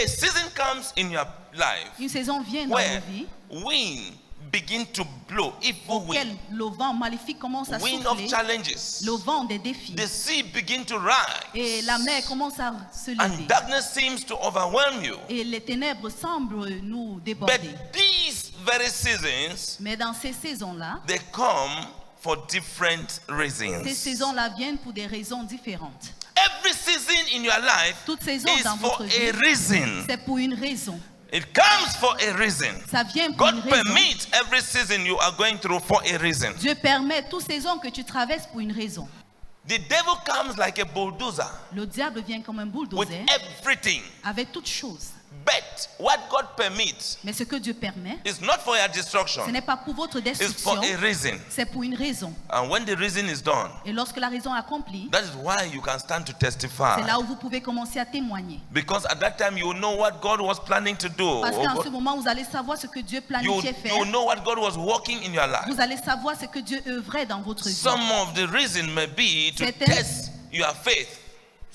a season comes in your life Une saison vient dans where nos vies wind begin to blow, evil auquel wind, le vent maléfique commence à wind of souffler, challenges. le vent des défis. The sea begin to rise, Et la mer commence à se and lever. darkness seems to overwhelm you. Et les ténèbres semblent nous déborder. But these very seasons, Mais dans ces saisons-là, they come for different ces reasons. saisons-là viennent pour des raisons différentes. Every season in your life Toute saison is dans for votre a vie, reason. c'est pour une raison. It comes for a reason. Ça vient pour une God raison. permits every season you are going through for a reason. Dieu permet toute saison que tu traverses pour une raison. The devil comes like a bulldozer Le diable vient comme un with bulldozer everything. avec toutes choses. But what God permits Mais ce que Dieu permet, is not for your ce destruction. n'est pas pour votre It's destruction, for a reason. c'est pour une raison. And when the reason is done, Et lorsque la raison est accomplie, that is why you can stand to c'est testify. là où vous pouvez commencer à témoigner. Because at that time you know what God was planning to do. Parce qu'en ce moment, vous allez savoir ce que Dieu You, planifiait faire. you know what God was working in your life. Vous allez savoir ce que Dieu œuvrait dans votre vie. Some of the reason may be to Certain- test your faith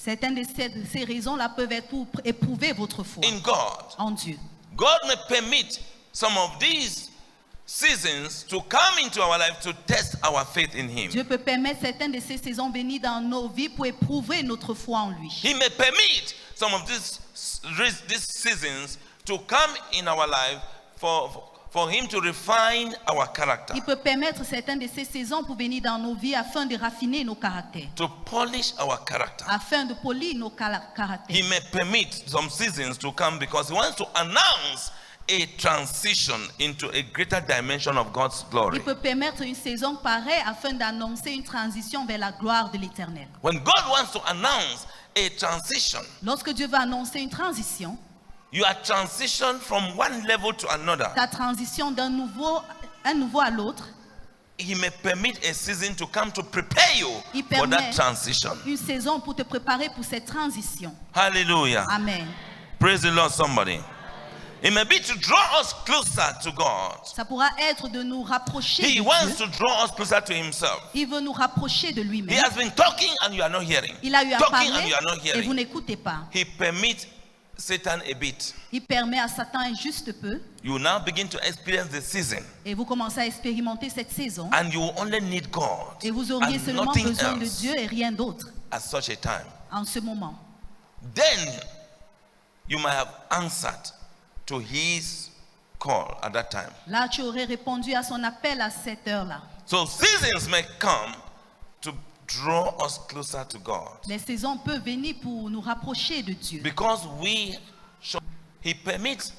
Certaines de ces raisons-là peuvent être pour éprouver votre foi in God. en Dieu. God may permit some of these seasons to come into our life to test our faith in Him. Dieu peut permettre certaines de ces saisons venir dans nos vies pour éprouver notre foi en lui. He may permit some of these seasons to come in our life for Him to refine our character, Il peut permettre certaines de ces saisons pour venir dans nos vies afin de raffiner nos caractères, to polish our character. afin de polir nos He caractères. may permit some seasons to come because He wants to announce a transition into a greater dimension of God's glory. Il peut permettre une saison pareille afin d'annoncer une transition vers la gloire de l'Éternel. When God wants to announce a transition, Lorsque Dieu va annoncer une transition, you are transitioned from one level to another. ta transition d'un nouveau à l'autre, He may permit a season to come to prepare you Il for that permet transition. une saison pour te préparer pour cette transition. Hallelujah. Amen. Praise the Lord, somebody. It may be to draw us closer to God. Ça pourra être de nous rapprocher He de wants Dieu. to draw us closer to Himself. Il veut nous rapprocher de He lui-même. has been talking and you are not hearing. Il a eu à Talking and parler you are not et vous hearing. n'écoutez pas. He permits Satan a bit. Il permet à Satan un juste peu You now begin to experience the season, et vous commencez à expérimenter cette saison and you only need God et vous auriez and seulement nothing besoin de else Dieu et rien d'autre at such a time. en ce moment. Then you might have answered to His call at that time. Là, tu aurais répondu à son appel à cette heure-là. So seasons may come to draw us closer to God, Les saisons peuvent venir pour nous rapprocher de Dieu. because He permits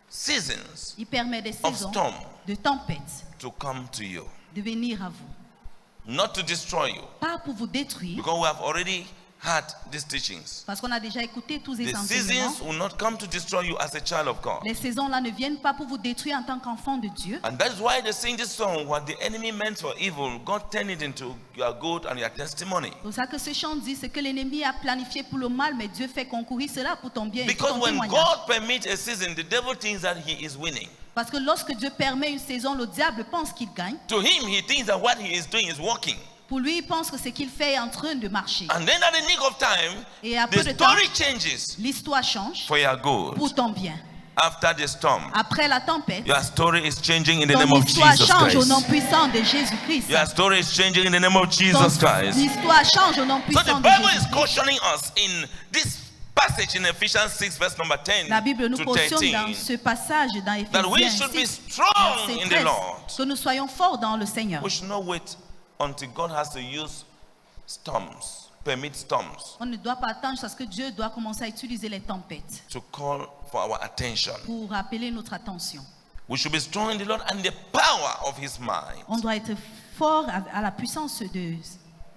seasons Il permet des of saisons storm de tempête to come to you, de venir à vous. not to destroy you, Pas pour vous détruire, because we have already had these teachings. parce qu'on a déjà écouté tous ces The enseignements. seasons will not come to destroy you as a child of God. Les saisons-là ne viennent pas pour vous détruire en tant qu'enfant de Dieu. And that is why they sing this song, what the enemy meant for evil, God turned it into your good and your testimony. C'est pour ça que ce chant dit ce que l'ennemi a planifié pour le mal, mais Dieu fait concourir cela pour ton bien et pour Because ton when témoignage. God permits a season, the devil thinks that he is winning. Parce que lorsque Dieu permet une saison, le diable pense qu'il gagne. To him, he thinks that what he is doing is working. Pour lui, il pense que ce qu'il fait est en train de marcher. And then at the nick of time, Et à peu the de temps, story changes l'histoire change for your good. pour ton bien. After the storm, Après la tempête, your story is changing in the ton name of histoire Jesus change au nom Christ. puissant de Jésus-Christ. Your story is changing in the name of Jesus Ton Christ. histoire change au nom So the puissant de Bible is Jésus-Christ. cautioning us in this passage in Ephesians 6 verse number 10 La Bible nous to cautionne 13 dans ce passage dans that we Éphésiens should be 6, strong verset in the 13, Lord. que nous soyons forts dans le Seigneur. We should not wait until God has to use storms, permit storms, On ne doit pas attendre parce que Dieu doit commencer à utiliser les tempêtes to call for our attention. pour appeler notre attention. We should be strong in the Lord and the power of His mind. On doit être fort à la puissance de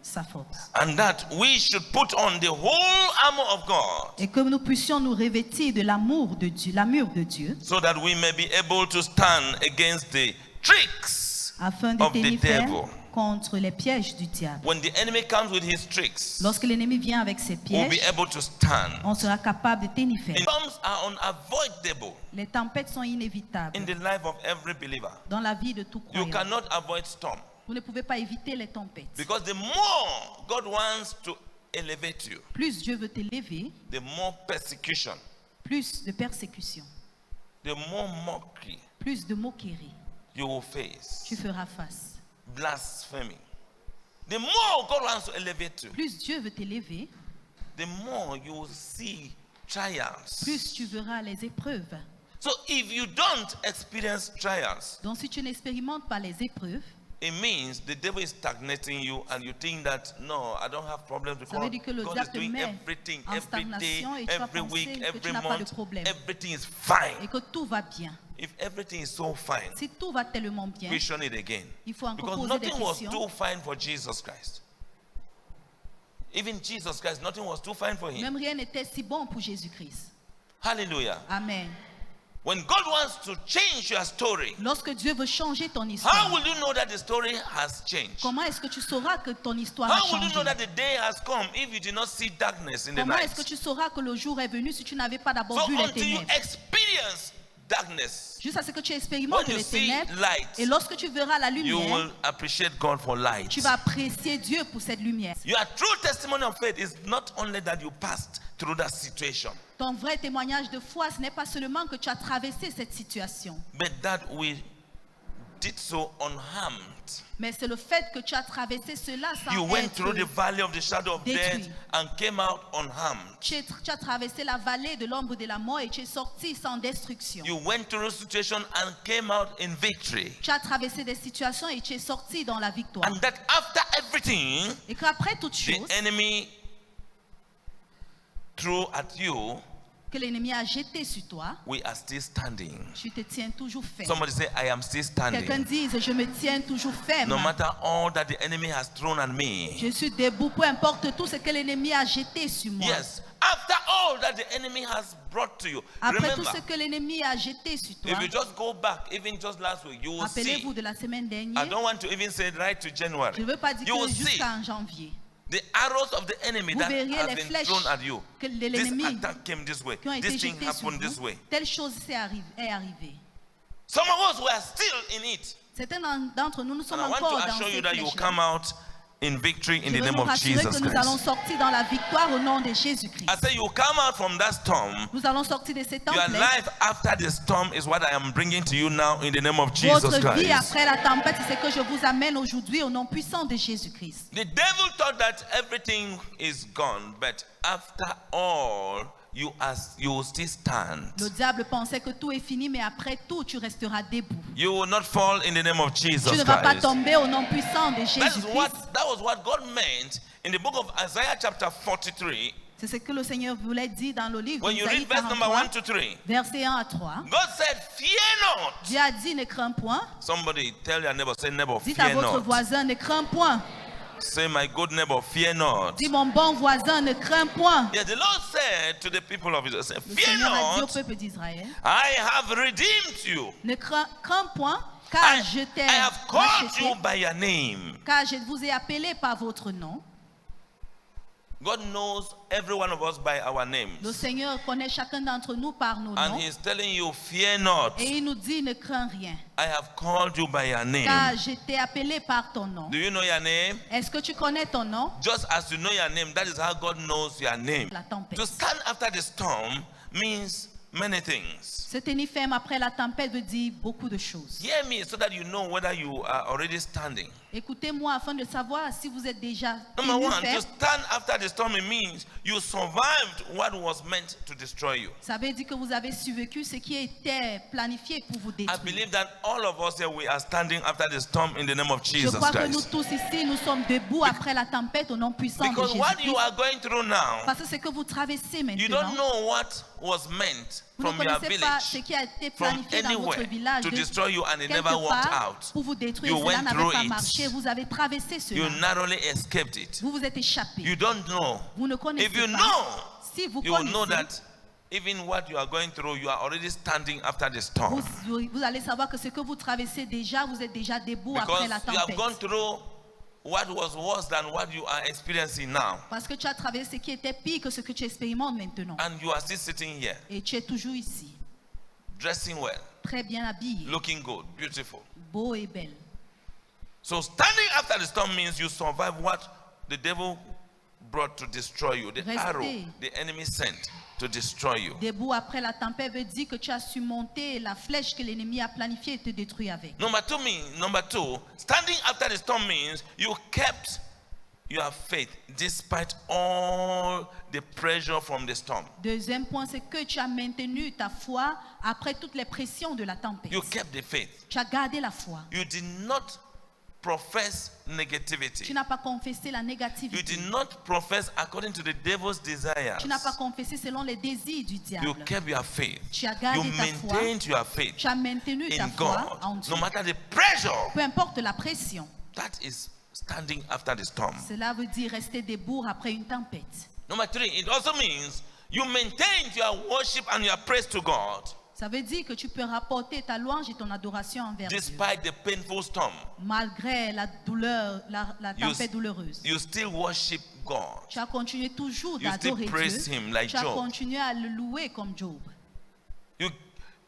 sa force. And that we should put on the whole armor of God, Et que nous puissions nous revêtir de l'amour de Dieu, l'armure de Dieu, so that we may be able to stand against the tricks afin de of the tenir ferme devil. contre les pièges du diable. When the enemy comes with his tricks, Lorsque l'ennemi vient avec ses we'll be pièges, able to stand. on sera capable de tenir ferme. Storms are unavoidable Les tempêtes sont inévitables in the life of every believer. dans la vie de tout You croyant. cannot avoid storm, Vous ne pouvez pas éviter les tempêtes. because the more God wants to elevate you, Plus Dieu veut t'élever, the more persecution plus de persécutions, the more mockery plus de moqueries you will face. tu feras face. Blasphemy. The more God wants to elevate you, Plus Dieu veut t'élever, the more you will see trials. plus tu verras les épreuves. So if you don't experience trials, Donc si tu n'expérimentes pas les épreuves, it means the devil is stagnating you and you think that, no, I don't have problems ça veut because dire que le God is diable te doing met everything en every day, stagnation et tu vas every penser week, que every tu n'as pas de month, problème everything is fine. et que tout va bien. If everything is so fine, Si tout va tellement bien, question it again. il faut encore Because poser des nothing was questions. too fine for Jesus Christ. Even Jesus Christ, nothing was too fine for him. Même rien n'était si bon pour Jésus-Christ. Hallelujah. Amen. When God wants to change your story, Lorsque Dieu veut changer ton how histoire, will you know that the story has changed? comment est-ce que tu sauras que ton histoire a How will you changé? know that the day has come if you did not see darkness in the Comment night? est-ce que tu sauras que le jour est venu si tu n'avais pas d'abord So vu les until you ténèbres? experience darkness, Juste à ce que tu expérimentes when you les see ténèbres, light, et lorsque tu verras la you lumière, will appreciate God for light. tu vas apprécier Dieu pour cette lumière. Your true testimony of faith is not only that you passed through that situation, Ton vrai témoignage de foi, ce n'est pas seulement que tu as traversé cette situation, but that we did so unharmed. mais c'est le fait que tu as traversé cela sans You went être through the valley of the shadow of détruit. death and came out unharmed. Tu as traversé la vallée de l'ombre de la mort et tu es sorti sans destruction. You went through a situation and came out in victory. Tu as traversé des situations et tu es sorti dans la victoire. And that after everything, Et qu'après toute the chose enemy threw at you, que l'ennemi a jeté sur toi, we are still standing. tu te tiens toujours ferme. Somebody say, I am still Quelqu'un standing. dise, je me tiens toujours ferme. No matter all that the enemy has thrown at me. Je suis debout, peu importe tout ce que l'ennemi a jeté sur moi. Yes. After all that the enemy has brought to you. Après tout Remember, ce que l'ennemi a jeté sur toi, if you just go back, even just last week, you will see. rappelez-vous de la semaine I dernière, don't want to even say it right to je January. ne veux pas dire You que will see jusqu'en janvier, the arrows of the enemy vous that verriez have les been flèches thrown at you. que de This l'ennemi attack came this way. qui ont été This thing jetées sur happened this vous. way. Telle chose est arrivée. Some of us were still in it. Certains d'entre nous, nous sommes And I want encore to dans assure you cette that you will flèche. come out in victory in Je the veux name vous of rassurer Jesus que nous allons Christ. sortir dans la victoire au nom de Jésus-Christ. I say you will come out from that storm. Nous allons sortir de cette Your tempête. life after the storm is what I am bringing to you now in the name of Jesus Votre vie Christ. après la tempête, c'est ce que je vous amène aujourd'hui au nom puissant de Jésus-Christ. The devil thought that everything is gone, but after all, you will still stand. Le diable pensait que tout est fini, mais après tout, tu resteras debout. You will not fall in the name of Jesus Tu ne vas pas Christ. tomber au nom puissant de That Jésus-Christ. was what God meant in the book of Isaiah chapter 43. C'est ce que le Seigneur voulait dire dans le livre When you d'Isaïe read verse number 43, 1 to 3, versets 1 à 3. God said, fear not. Dieu a dit, ne crains point. Somebody tell your neighbor, say neighbor, Dites à fear votre not. voisin, ne crains point. Say my good neighbor, fear not. Dis mon bon voisin, ne crains point. Yeah, the Lord said to the people of Israel, say, Le fear Seigneur a dit au not, peuple d'Israël, I have redeemed you. ne crains point, car je t'ai I have called racheté, you by your name. car je vous ai appelé par votre nom. God knows every one of us by our Le names. Seigneur connaît chacun d'entre nous par nos And noms. He's telling you, fear not. Et il nous dit, ne crains rien, I have called you by your car name. je t'ai appelé par ton nom. Do you know your name? Est-ce que tu connais ton nom? Just as you know your name, that is how God knows your name. La tempête. To stand after the storm means many things. Se tenir ferme après la tempête veut dire beaucoup de choses. Hear me so that you know whether you are already standing. Écoutez-moi afin de savoir si vous êtes déjà Number tenu one, to ferme. stand after the storm, it means you survived what was meant to destroy you. Ça veut dire que vous avez survécu ce qui était planifié pour vous I détruire. believe that all of us here, we are standing after the storm in the name of Je Jesus crois que nous Christ. tous ici, nous sommes debout après la tempête au nom puissant de Because what you Jésus-Christ. are going through now, Parce que ce que vous traversez you maintenant, don't know what was meant vous ne from your connaissez pas ce village, qui a été from planifié dans votre anywhere, village to de destroy you, and it quelque never worked part out. pour vous détruire. You Cela went n'avait through pas it. marché. Vous avez traversé You cela. narrowly escaped it. Vous vous êtes échappé. You don't know. Vous ne If connaissez you pas. know, Si vous you will know connaissez, that even what you are going through, you are already standing after the storm. vous allez savoir que ce que vous traversez déjà, vous êtes déjà debout Because après la you have gone tempête. through what was worse than what you are experiencing now. Parce que tu as traversé ce qui était pire que ce que tu expérimentes maintenant. And you are still sitting here, Et tu es toujours ici, dressing well, très bien habillé, looking good, beautiful. beau et belle. So standing after the storm means you survive what the devil brought to destroy you, the Restez. arrow the enemy sent to destroy you. Debout après la tempête veut dire que tu as surmonté la flèche que l'ennemi a planifiée et te détruit avec. Number two, standing after the storm means you kept your faith despite all the pressure from the storm. Deuxième point, c'est que tu as maintenu ta foi après toutes les pressions de la tempête. You kept the faith. Tu as gardé la foi. You did not profess Tu negativity. n'as pas confessé la You négativité. did not profess according to the devil's desires. Tu n'as pas confessé selon les désirs du You diable. kept your faith. Tu as You gardé ta foi. maintained your faith Tu as maintenu ta in foi God. en Dieu. No matter the pressure, Peu importe la pression. that is standing after the storm. Cela veut dire rester debout après une tempête. Number three, it also means you maintained your worship and your praise to God Ça veut dire que tu peux rapporter ta louange et ton adoration envers Dieu. despite the painful storm. Malgré la douleur, la tempête douloureuse. You still worship God. Tu as continué toujours You still d'adorer praise Dieu. him like Tu as Job. continué à le louer comme Job.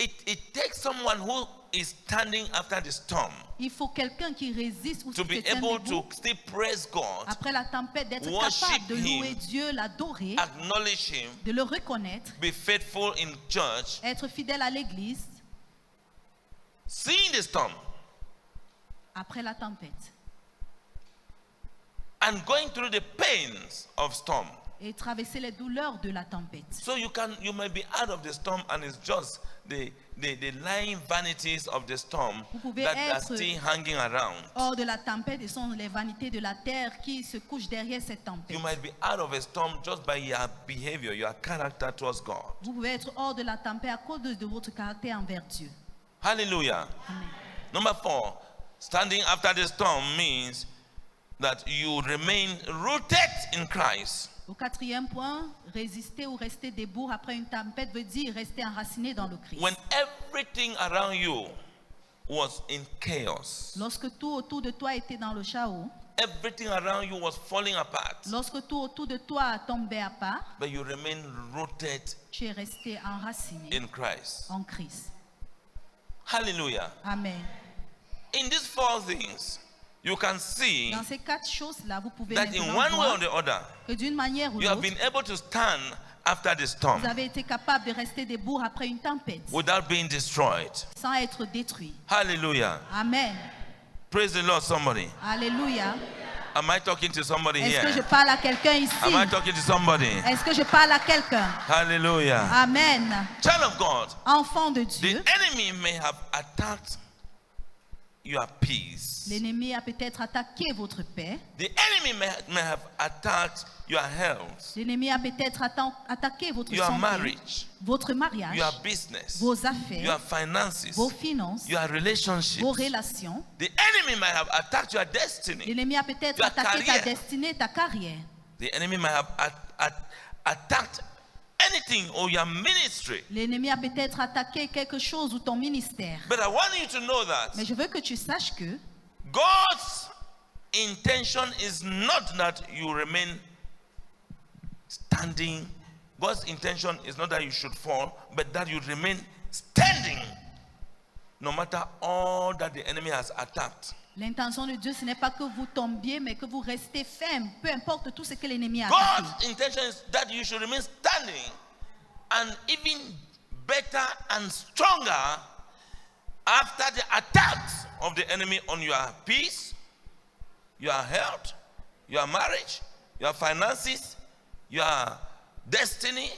It takes someone who is standing after the storm Il faut quelqu'un qui résiste ou to qui be se tient able debout to still praise God, après la tempête, d'être worship capable de louer him, Dieu, l'adorer, acknowledge him, de le reconnaître, be faithful in church, être fidèle à l'église seeing the storm après la tempête and going through the pains of storm. et traverser les douleurs de la tempête. So you may be out of the storm and it's just the lying vanities of the storm Vous pouvez that are être still hanging around. hors de la tempête et sont les vanités de la terre qui se couchent derrière cette tempête. You might be out of a storm just by your behavior, your character towards God. Vous pouvez être hors de la tempête à cause de votre caractère envers Dieu. Hallelujah. Amen. Number 4, standing after the storm means that you remain rooted in Christ. Au quatrième point, résister ou rester debout après une tempête veut dire rester enraciné dans le Christ. When everything around you was in chaos, Lorsque tout autour de toi était dans le chaos, everything around you was falling apart, lorsque tout autour de toi tombait à part, but you remain rooted tu es resté enraciné in Christ. en Christ. Hallelujah. Amen. In these 4 things, you can see Dans ces 4 choses-là, vous pouvez that in maintenant one way or voir the other, que d'une manière ou you have l'autre, been able to stand after the storm vous avez été capable de rester debout après une tempête without being destroyed. sans être détruit. Hallelujah. Amen. Praise the Lord, somebody. Alléluia. Am I talking to somebody Est-ce que je here? parle à quelqu'un ici? Am I talking to somebody? Est-ce que je parle à quelqu'un? Hallelujah. Amen. Child of God, Enfant de the Dieu, enemy may have attacked your peace. l'ennemi a peut-être attaqué votre paix. The enemy may have attacked your health, L'ennemi a peut-être attaqué votre your santé, marriage, votre mariage, your business, vos affaires, your finances, vos finances, your relationships. vos relations. The enemy may have attacked your destiny. L'ennemi a peut-être Your attaqué ta career. destinée, ta carrière. The enemy may have attacked anything or your ministry. L'ennemi a peut-être attaqué quelque chose ou ton ministère. But I want you to know that Mais je veux que tu saches que God's intention is not that you remain standing. God's intention is not that you should fall, but that you remain standing no matter all that the enemy has attacked. l'intention de Dieu, ce n'est pas que vous tombiez, mais que vous restez ferme, peu importe tout ce que l'ennemi a attaqué. God's intention is that you should remain standing and even better and stronger after the attacks of the enemy on your peace, your health, your marriage, your finances, your destiny,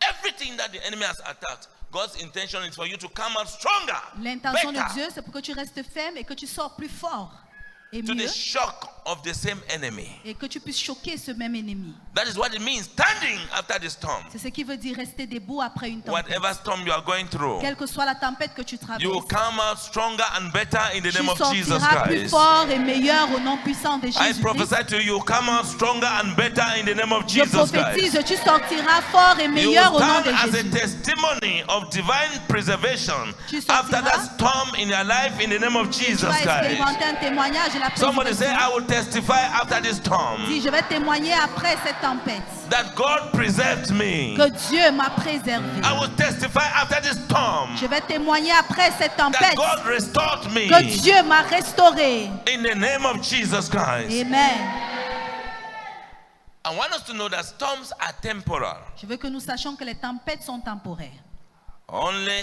everything that the enemy has attacked. God's intention is for you to come out stronger, L'intention de better, Dieu, c'est pour que tu restes ferme et que tu sors plus fort et to mieux the shock of the same enemy. et que tu puisses choquer ce même ennemi. That is what it means, standing after the storm. C'est ce qui veut dire rester debout après une tempête. Whatever storm you are going through, Quelle que soit la tempête que tu traverses, you will come out stronger and better in the tu name of Jesus sortiras plus Christ. fort et meilleur au nom puissant de I Jésus-Christ. prophesy to you, come out stronger and better in the name of Je Jesus prophétise, Christ. tu sortiras fort et You meilleur will au nom stand de as a Jésus. testimony of divine preservation Tu after sortiras. that storm in your life in the name of Tu Jesus vas Christ. expérimenter un témoignage de la Somebody say, préservation. I will testify after this storm Dis, je vais témoigner après cette tempête that God preserved me. que Dieu m'a préservé. I will testify after this storm Je vais témoigner après cette that tempête God restored me que Dieu m'a restauré. in the name of Jesus Christ. Amen. I want us to know that storms are temporal. Je veux que nous sachions que les tempêtes sont temporaires. Only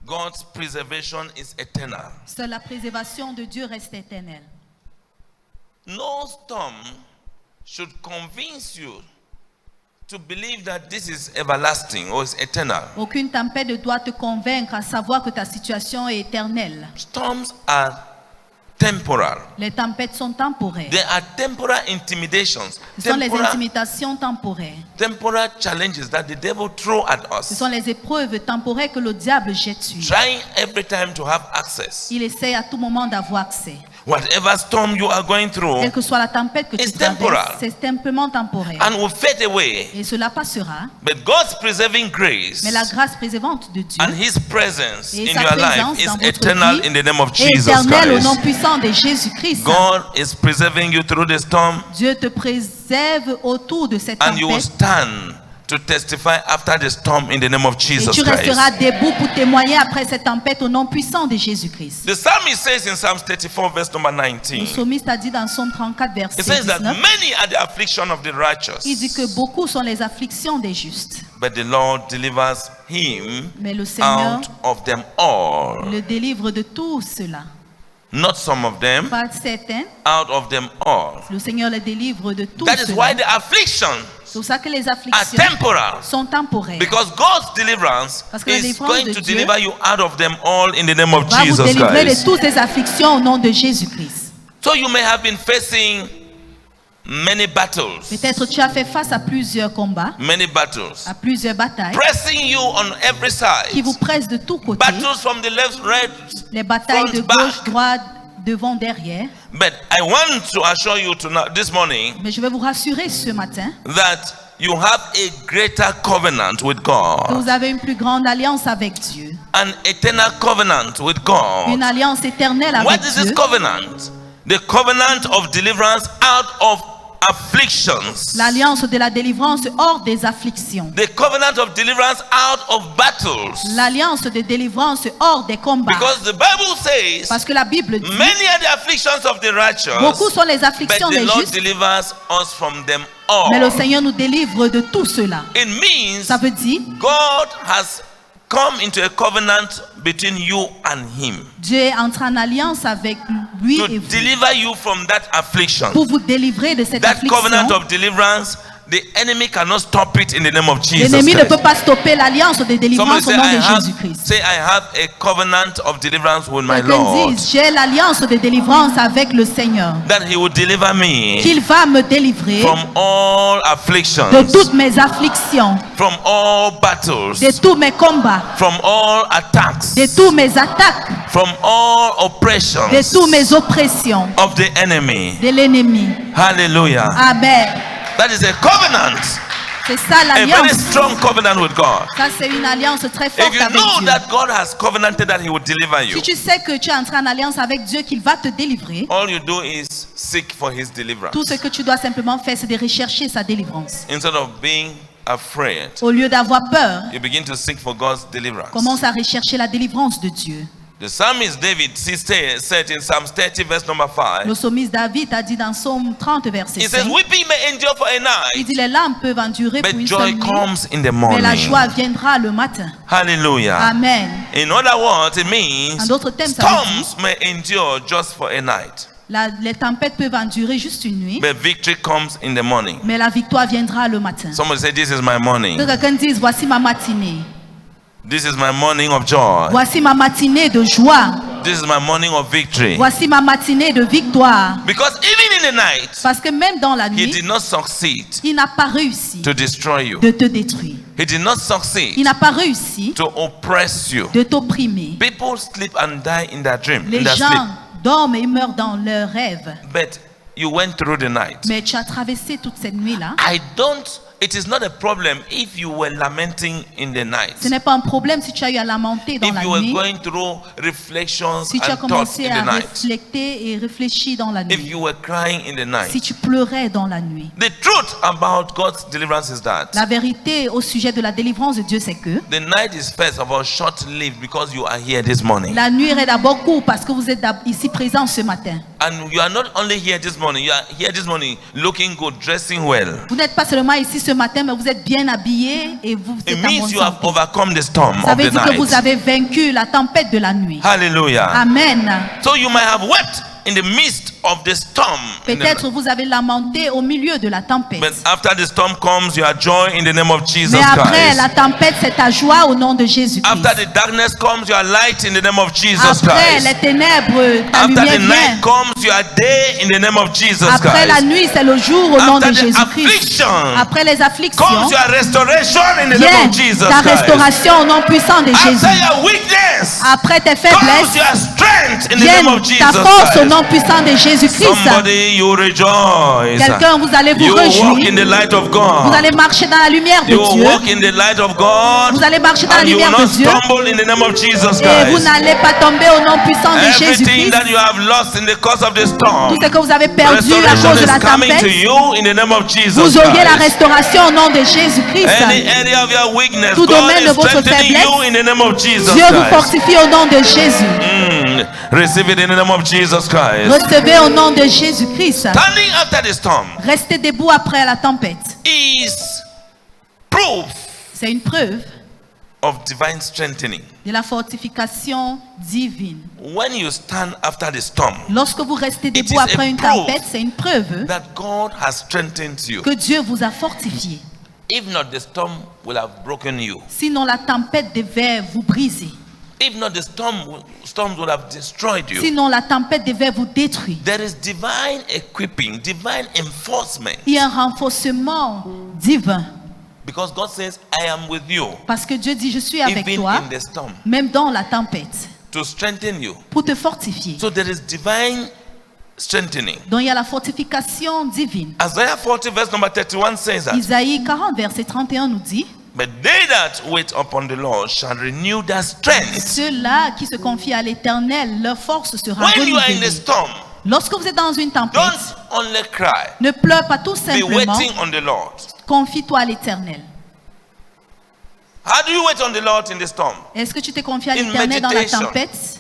God's preservation is eternal. Seule la préservation de Dieu reste éternelle. No storm should convince you to believe that this is everlasting or is eternal. Aucune tempête ne doit te convaincre à savoir que ta situation est éternelle. Storms are temporal. Les tempêtes sont temporaires. They are temporal intimidations, Ce sont les intimidations temporaires. temporal challenges that the devil throw at Ce us, sont les épreuves temporaires que le diable jette sur nous. trying every time to have access. Il essaie à tout moment d'avoir accès. Whatever storm you are going through, Quelle que soit la tempête que tu It's temporal. traverses, c'est simplement temporaire. and will fade away. Et cela passera. But God's preserving grace Mais la grâce préservante de Dieu and His presence et in sa your life présence is dans votre eternal vie in the name of est Jesus éternelle au nom Christ. puissant de Jésus-Christ. God is preserving you through the storm, Dieu te préserve autour de cette and you will tempête. stand to testify after the storm in the name of Et Jesus tu resteras Christ. debout pour témoigner après cette tempête au nom puissant de Jésus-Christ. The psalmist says in Psalm 34, verse number Le 19, psalmiste a dit dans Psaume 34, it verset says that 19, many are the affliction of the righteous, il dit que beaucoup sont les afflictions des justes. but the Lord delivers him Mais le Seigneur out of them all. le délivre de tout cela. Not some of them, Pas certains, out of them all. le Seigneur le délivre de tout That is why cela. the afflictions C'est pour ça que les are afflictions temporal. sont temporaires. Because God's deliverance Parce que la is délivrance going de to Dieu deliver you out of them all in the name of Va vous Jesus délivrer de Christ. toutes ces afflictions au nom de Jésus-Christ. So you may have been facing many battles, Peut-être tu as fait face à plusieurs combats, many battles, à plusieurs batailles pressing you on every qui vous side. pressent de tous côtés. Battles from the left, right, Les batailles de front, gauche, back. droite, devant, derrière. But I want to assure you tonight, this morning, Mais je vais vous rassurer ce matin that you have a greater covenant with que God, vous avez une plus grande alliance avec Dieu. an eternal covenant with Une God. alliance éternelle avec What is this Dieu. covenant? The covenant of deliverance out of afflictions. L'alliance de la délivrance hors des afflictions. The covenant of deliverance out of battles. L'alliance de délivrance hors des combats. Because the Bible says, Parce que la Bible dit, many are the afflictions of the righteous, beaucoup sont les but afflictions the des Lord justes, delivers us from them all. mais le Seigneur nous délivre de tout cela. It means Ça veut dire, God has come into a covenant between you and Him Dieu est entré en alliance avec lui to et vous deliver you from that affliction. pour vous délivrer de cette That covenant affliction. of deliverance, the enemy cannot stop it in the name of Jesus L'ennemi ne peut Christ. pas stopper l'alliance de délivrance Somebody au nom de Jésus-Christ. say, I have a covenant of deliverance with my Quelqu'un Lord, dise, j'ai l'alliance de délivrance avec le Seigneur, that He will deliver me qu'il va me délivrer from all afflictions, de toutes mes afflictions, from all battles, de tous mes combats, from all attacks, de tous mes attaques, from all de oppressions toutes mes oppressions of the enemy. de l'ennemi. Hallelujah. Amen. That is a covenant, C'est ça a very l'alliance. strong covenant with God. Ça, c'est une alliance très forte If you avec know Dieu. that God has covenanted that He will deliver you, Si tu sais que tu es entré en alliance avec Dieu, qu'il va te délivrer, all you do is seek for His deliverance. tout ce que tu dois simplement faire, c'est de rechercher sa délivrance. Instead of being afraid, Au lieu d'avoir peur, you begin to seek for God's deliverance. commence à rechercher la délivrance de Dieu. The psalmist David said in Psalm 30, verse number 5, Le psalmiste David a dit dans Psaume 30, verset he says, 5, weeping may endure for a il night, dit les larmes peuvent endurer pour but une joy seule nuit, comes in the mais la morning. joie viendra le matin. Hallelujah. Amen. In other words, it means En d'autres termes, ça veut dire, storms may endure just for a night, les tempêtes peuvent endurer juste une nuit, but victory comes in the morning. mais la victoire viendra le matin. Somebody say, this is my morning. Que quelqu'un dise, voici ma matinée. This is my morning of joy. Voici ma matinée de joie. This is my morning of victory. Voici ma matinée de victoire. Because even in the night, Parce que même dans la He nuit, did not succeed il n'a pas réussi to destroy you. de te détruire. He did not Il succeed n'a pas réussi to oppress you. de t'opprimer. People sleep and die in their dream, in Les their sleep. gens dorment et meurent dans leurs rêves. But you went through the night. Mais tu as traversé toute cette nuit-là. I don't it is not a problem if you were lamenting in the night. Ce n'est pas un problème si tu as eu à lamenter dans If la you were nuit. going through reflections Si tu as and thoughts commencé in the à night. réfléchir et réfléchir dans la If nuit. you were crying in the night. Si tu pleurais dans la nuit. The truth about God's deliverance is that La vérité au sujet de la délivrance de Dieu, c'est que the night is first of all short-lived because you are here this morning. la nuit est d'abord courte parce que vous êtes ici présents ce matin. And you are not only here this morning, you are here this morning looking good, dressing well. Vous n'êtes pas seulement ici ce matin, mais vous êtes bien habillés et vous It êtes en means bonne you have santé. overcome the storm Ça of veut the dire que vous night. avez vaincu la tempête de la nuit. Hallelujah. Amen. So you might have wept in the midst of the storm. in the Peut-être vous avez lamenté au milieu de la tempête. But after the storm comes, you are joy in the name of Jesus Mais après Christ. la tempête, c'est ta joie au nom de Jésus-Christ. After the darkness comes, you are light in the name of Jesus Après les Christ. ténèbres, ta After lumière the night vient. comes, you are day in the name of Jesus Après la Christ. nuit, c'est le jour au nom de After the Jésus-Christ. affliction Après les afflictions, comes your restoration in the name vient of Jesus ta Christ. restauration au nom puissant de Jésus. After your weakness Après tes comes faiblesses, your strength in the name vient of Jesus ta force au Christ. nom puissant de Jésus-Christ. Somebody, you rejoice. Quelqu'un, vous allez vous You walk réjouir. in the light of Vous God. allez marcher dans la lumière de You Dieu. walk in the light of God. Vous allez marcher dans la And you will lumière de not Dieu. stumble in the name of Jesus Et vous Christ. n'allez pas tomber au nom puissant de Everything Jésus-Christ. that you have lost in the course of the storm, Tout ce que vous avez perdu à restoration cause de is la coming to tempête, you in the name of Jesus vous auriez la Christ. restauration au nom de Jésus-Christ. Any area of your weakness, Tout God domaine de is votre strengthening faiblesse, you in the name of Jesus Dieu vous Christ. fortifie au nom de Jésus. Receive it in the name of Jesus Christ. Recevez au nom de Jésus-Christ. Standing after the storm Restez debout après la tempête. is proof C'est une preuve of divine strengthening. de la fortification divine. When you stand after the storm, Lorsque vous restez It debout is a après une proof tempête, c'est une preuve that God has strengthened you. que Dieu vous a fortifié. If not, the storm will have broken you. Sinon, la tempête devait vous briser. If not, the storms will have destroyed you. Sinon, la tempête devait vous détruire. There is divine equipping, divine enforcement. Il y a un renforcement divin. Because God says, I am with you, Parce que Dieu dit, je suis avec even toi, in the storm, même dans la tempête, to strengthen you. pour te fortifier. So there is divine strengthening. Donc, il y a la fortification divine. Isaiah 40 verse number 31 says that. Isaïe 40, verset 31 nous dit, But they that wait upon the Lord shall renew their strength. ceux-là qui se confient à l'Éternel, leur force sera When you are in the renouvelée. storm, Lorsque vous êtes dans une tempête, don't only cry. ne pleure pas tout Be simplement, waiting on the Lord. confie-toi à l'Éternel. How do you wait on the Lord in the storm? Est-ce que tu t'es confié à In l'Éternel dans la meditation. tempête?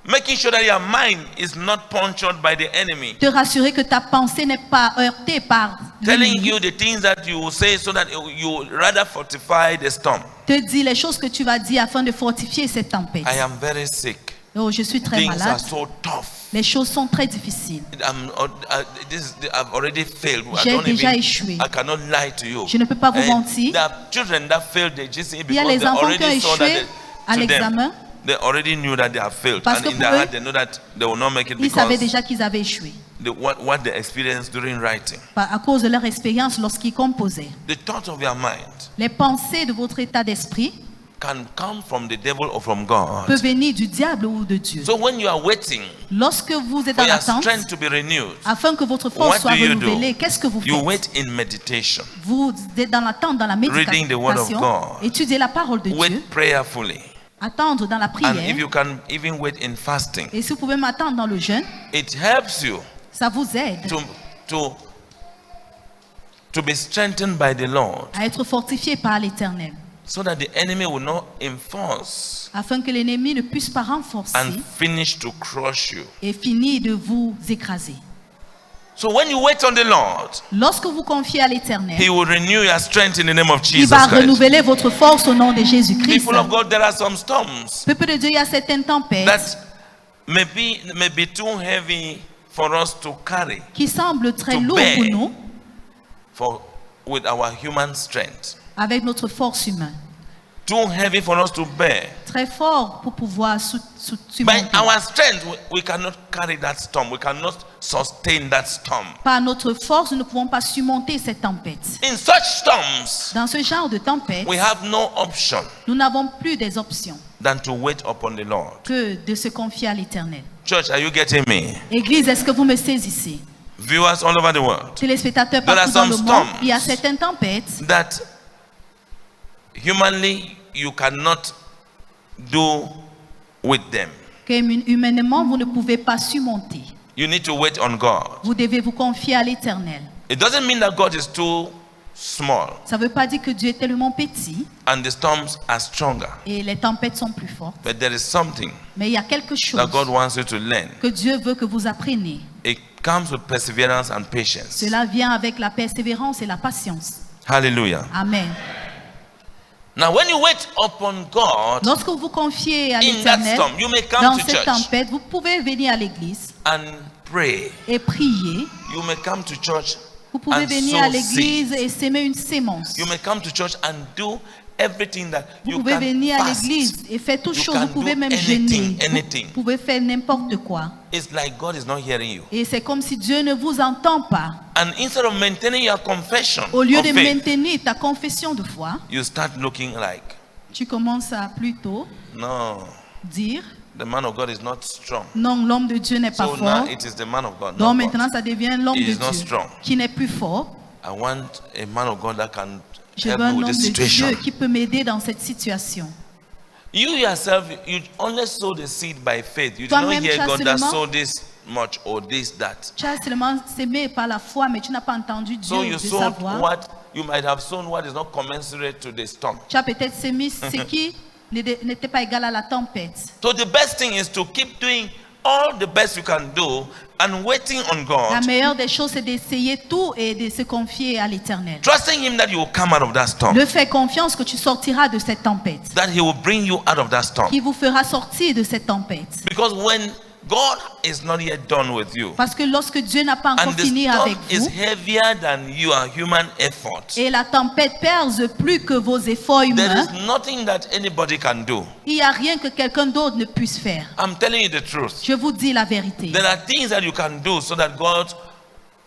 Making sure that your mind is not punctured by the enemy. Te rassurer que ta pensée n'est pas heurtée par Telling l'ennemi. you the things that you will say so that you rather fortify the storm. Te dit les choses que tu vas dire afin de fortifier cette tempête. I am very sick. Oh, je suis très Things are malade. so tough. Les choses sont très difficiles. I've already failed. J'ai déjà échoué. I cannot lie to you. Je ne peux pas vous mentir. There are children that failed the GCE Il y a because les they enfants qui ont already saw that échoué à to them, l'examen they already knew that they have failed, Parce and que in their pour eux, heart they know that they will not make it ils savaient because déjà qu'ils avaient échoué what they experienced during writing. à cause de leur expérience lorsqu'ils composaient. The thought of your mind Les pensées de votre état d'esprit can come from the devil or from God. peuvent venir du diable ou de Dieu. So when you are waiting Lorsque vous êtes for dans your l'attente, strength to be renewed, afin que votre what force soit do you do? renouvelée, qu'est-ce que vous You faites? wait in meditation. Vous êtes dans l'attente, dans la Reading the word of méditation, God. étudiez la parole de Dieu, Wait prayerfully. attendre dans la And prière. if you can even wait in fasting, Et si vous pouvez m'attendre dans le jeûne, it helps you ça vous aide to be strengthened by the Lord, à être fortifié par l'Éternel, so that the enemy will not enforce afin que l'ennemi ne puisse pas renforcer and finish to crush you. et finir de vous écraser. So when you wait on the Lord, Lorsque vous confiez à He l'Éternel, will renew your strength in the name of il Jesus va Christ. renouveler votre force au nom de Jésus-Christ. People of God, there are some storms Peuple de Dieu, il y a certaines tempêtes that may be too heavy for us to carry qui semblent très to lourdes bear. pour nous with our human strength. avec notre force humaine. Too heavy for us to bear. Très fort pour pouvoir By surmonter. our strength, we cannot carry that storm. We cannot sustain that storm. Par notre force, nous ne pouvons pas surmonter cette tempête. In such storms, Dans ce genre de tempête, we have no option nous n'avons plus des options than to wait upon the Lord. que de se confier à l'Éternel. Church, are you getting me? Église, est-ce que vous me saisissez? viewers all over the world, téléspectateurs There are partout dans le some monde, storms. il y a certaines tempêtes that humanly you cannot do with them. que humainement vous ne pouvez pas surmonter. You need to wait on God. Vous devez vous confier à l'Éternel. It doesn't mean that God is too small Ça ne veut pas dire que Dieu est tellement petit and the storms are stronger, et les tempêtes sont plus fortes. but there is something Mais il y a quelque chose that God wants you to learn. que Dieu veut que vous appreniez. It comes with perseverance and patience. Cela vient avec la persévérance et la patience. Hallelujah. Amen. Now, when you wait upon God Lorsque vous confiez à in that l'Éternel storm, you may come dans to cette church tempête, vous pouvez venir à l'église and pray. et prier. You may come to church Vous pouvez and venir à sow l'église seed. et s'aimer une sémence. You may come to church and do everything that Vous you pouvez can venir à fast. l'église et faire toutes You choses. can Vous pouvez do même anything, jeûner. anything. Vous pouvez faire n'importe quoi. It's like God is not hearing you. Et c'est comme si Dieu ne vous entend pas. And instead of maintaining your confession Au lieu of de faith, maintenir ta confession de foi, you start looking like, tu commences à plutôt no, dire the man of God is not strong. non, l'homme de Dieu n'est pas So now fort. it is the man of God. Donc not maintenant, God. ça devient l'homme He de is not Dieu strong. qui n'est plus fort. I want a man of God that can Je help veux un me homme with this de situation. Dieu qui peut m'aider dans cette situation. You yourself, you only sow the seed by faith. You do not Toi-même, hear tu as God that seulement- sow this much or this, that. Tu as seulement s'aimer par la foi, mais tu n'as pas entendu Dieu So you de sowed savoir. what you might have sown what is not commensurate to the storm. Tu as peut-être sémé ce qui n'était pas égal à la tempête. So the best thing is to keep doing all the best you can do and waiting on La God, meilleure des choses, c'est d'essayer tout et de se confier à l'Éternel. trusting Him that you will come out of that storm, De faire confiance que tu sortiras de cette tempête, that He will bring you out of that storm. qui vous fera sortir de cette tempête. Because when God is not yet done with you, Parce que lorsque Dieu n'a pas encore and the fini storm avec is vous, heavier than your human effort, et la tempête pèse plus que vos efforts there humains, is nothing that anybody can do. il n'y a rien que quelqu'un d'autre ne puisse faire. I'm telling you the truth. Je vous dis la vérité. There are things that you can do so that God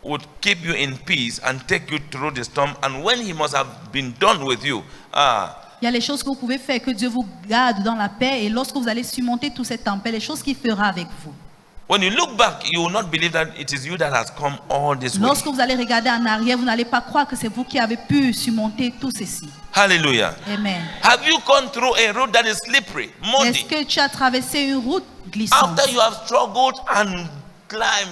would keep you in peace and take you through the storm. And when He must have been done with you, Il y a les choses que vous pouvez faire, que Dieu vous garde dans la paix. Et lorsque vous allez surmonter toute cette tempête, les choses qu'il fera avec vous. when you look back, you will not believe that it is you that has come all this way. Lorsque vous allez regarder en arrière, vous n'allez pas croire que c'est vous qui avez pu surmonter tout ceci. Hallelujah. Amen. Have you gone through a road that is slippery, Est-ce muddy, que tu as traversé une route glissante? after you have struggled and climb,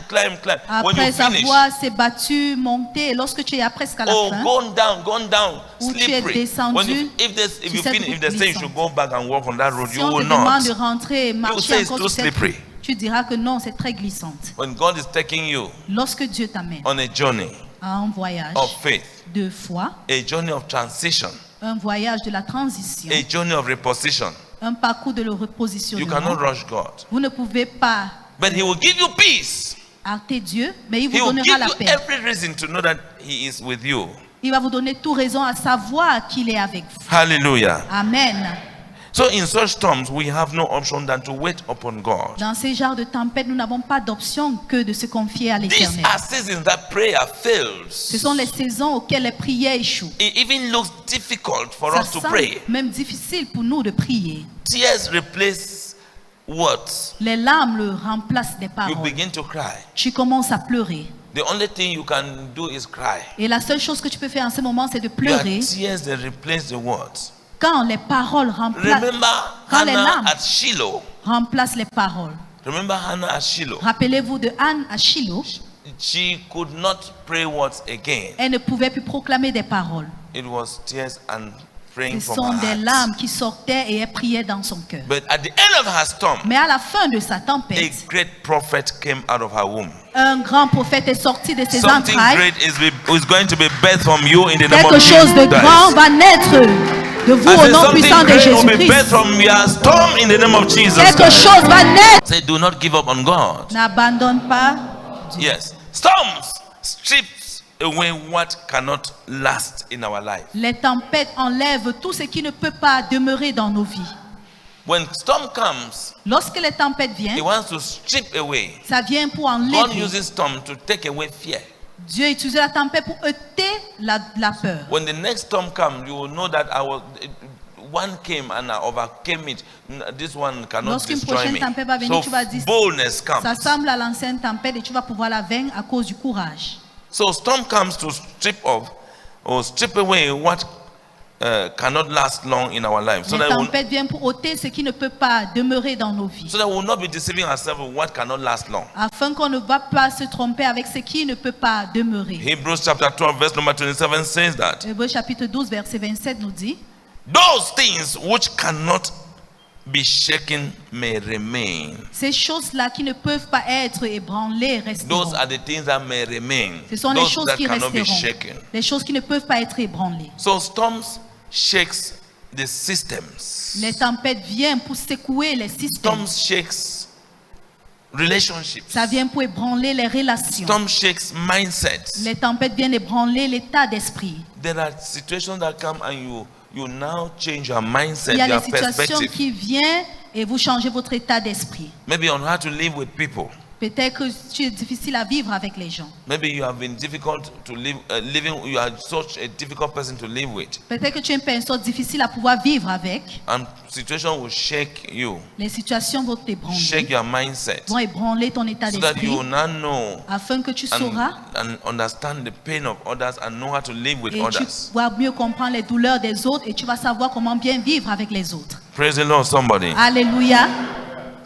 when you Après finish, avoir s'est battu, monté, et lorsque tu es presque à la oh, fin, gone down, Où tu es slippery. descendu When you, if sur you cette finish, if they route say you should go back and walk on that road, si you on te will demande not. de rentrer et say marcher it's encore too sur cette slippery. route, tu diras que non, c'est très glissante. When God is taking you Lorsque Dieu t'amène on a journey à un voyage of faith, de foi, a journey of transition, un voyage de la transition, a journey of reposition, un parcours de le you repositionnement, cannot rush God. vous ne pouvez pas But He will give you peace. hâter Dieu, mais il He vous will donnera give la you paix. every reason to know that He is with you. Il va vous donner toute raison à savoir qu'il est avec vous. Hallelujah. Amen. So in such storms, we have no option than to wait upon God. Dans ces genres de tempêtes, nous n'avons pas d'option que de se confier à These l'Éternel. are seasons that prayer Ce fails. sont les saisons auxquelles les prières échouent. It even looks difficult for Ça us to semble pray. même difficile pour nous de prier. Tears replace words. Les larmes le remplacent des You paroles. begin to cry. Tu commences à pleurer. The only thing you can do is cry. Et la seule chose que tu peux faire en ce moment, c'est de Your pleurer tears that replace the words. quand les paroles Remember quand les Hannah larmes at Shiloh. remplacent les paroles. Remember Hannah at Shiloh. Rappelez-vous de Anne à Shiloh. She could not pray words again. Elle ne pouvait plus proclamer des paroles. It was tears and praying Ce from sont her des heart. larmes qui sortaient et elle priait dans son cœur. But at the end of her storm, Mais à la fin de sa a tempête, great prophet came out of her womb. un grand prophète est sorti de ses Something entrailles. great is going to be birthed from you in the name Quelque of chose de Jesus grand Christ. va naître de vous I au said nom something puissant de great will be birthed Jésus-Christ. from your storm in the name of Jesus Quelque Christ. chose va naître. Say, do not give up on God. N'abandonne pas. Yes. Storms strips away what cannot last in our life. Les tempêtes enlèvent tout ce qui ne peut pas demeurer dans nos vies. When storm comes, Lorsque les tempêtes He viennent, wants to strip away. ça vient pour God enlever. uses storm to take away fear. Dieu utilise la tempête pour ôter la peur. When the next storm comes, you will know that one came and I overcame it, this one cannot Lorsqu'une destroy prochaine me. tempête va venir, So tu vas dire, boldness comes. ça semble à l'ancienne tempête et tu vas pouvoir la vaincre à cause du courage. So storm comes to strip off or strip away what cannot last long in our lives. Les tempêtes viennent pour ôter ce qui ne peut pas demeurer dans nos vies. So that we will not be deceiving ourselves with what cannot last long. Afin qu'on ne va pas se tromper avec ce qui ne peut pas demeurer. Hebrews chapter 12 verse number 27 says that Hébreux chapitre 12 verset 27 nous dit, those things which cannot be shaken may remain. ces choses-là qui ne peuvent pas être ébranlées resteront. Those are the things that may remain. Ce sont les Those choses that qui cannot be resteront. shaken. Les choses qui ne peuvent pas être ébranlées. So storms shakes the systems. Les tempêtes viennent pour secouer les systèmes. Storms shakes relationships. Ça vient pour ébranler les relations. Storm shakes mindsets. Les tempêtes viennent ébranler l'état d'esprit. There are situations that come and you now change your mindset, Il y a your des situations perspective. qui viennent et vous changez votre état d'esprit. Maybe on how to live with people. Peut-être que c'est difficile à vivre avec les gens. Maybe you have been difficult to live, you are such a difficult person to live with. Peut-être que tu es une personne difficile à pouvoir vivre avec. And situation will shake you, Les situations vont shake t'ébranler, your mindset, vont ébranler ton état so that you d'esprit will now know afin que tu sauras and understand the pain of others and know how to live with et tu others. vas mieux comprendre les douleurs des autres et tu vas savoir comment bien vivre avec les autres. Praise the Lord, somebody. Alléluia.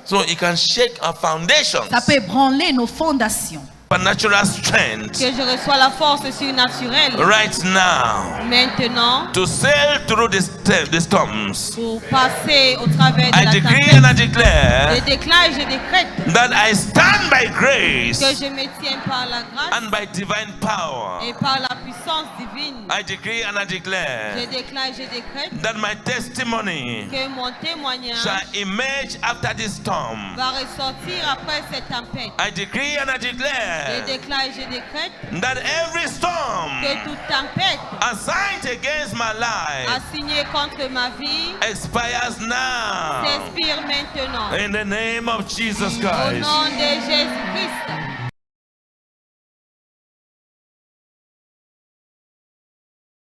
So it can shake our foundations, Ça peut ébranler nos fondations. supernatural strength Que je reçois la force surnaturelle right now maintenant to sail through the storms. pour passer au travers de I la decree and I tempête. Je declare déclare et je décrète that I stand by grace que je me tiens par la grâce and by divine power. et par la puissance divine. I decree and I Je declare déclare et je décrète that my testimony que mon témoignage shall emerge after this storm. va ressortir après cette tempête. I decree and I Je declare déclare et je décrète that every storm que toute tempête assigned against my life assignée contre ma vie expires now. s'expire maintenant. In the name of Jesus Au Christ. nom de Jésus-Christ.